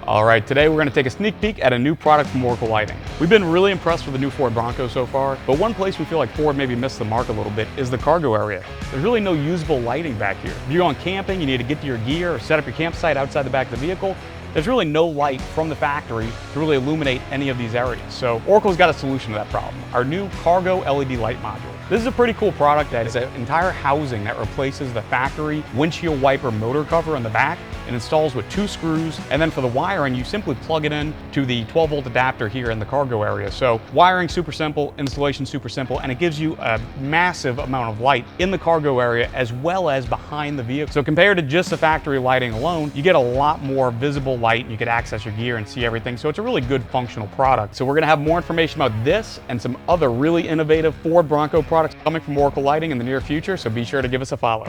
All right, today we're going to take a sneak peek at a new product from Oracle Lighting. We've been really impressed with the new Ford Bronco so far, but one place we feel like Ford maybe missed the mark a little bit is the cargo area. There's really no usable lighting back here. If you're going camping, you need to get to your gear or set up your campsite outside the back of the vehicle. There's really no light from the factory to really illuminate any of these areas. So Oracle's got a solution to that problem, our new cargo LED light module. This is a pretty cool product that is an entire housing that replaces the factory windshield wiper motor cover on the back. It installs with 2 screws, and then for the wiring, you simply plug it in to the 12-volt adapter here in the cargo area. So wiring super simple, installation super simple, and it gives you a massive amount of light in the cargo area as well as behind the vehicle. So compared to just the factory lighting alone, you get a lot more visible light and you can access your gear and see everything. So it's a really good functional product. So we're gonna have more information about this and some other really innovative Ford Bronco products coming from Oracle Lighting in the near future, so be sure to give us a follow.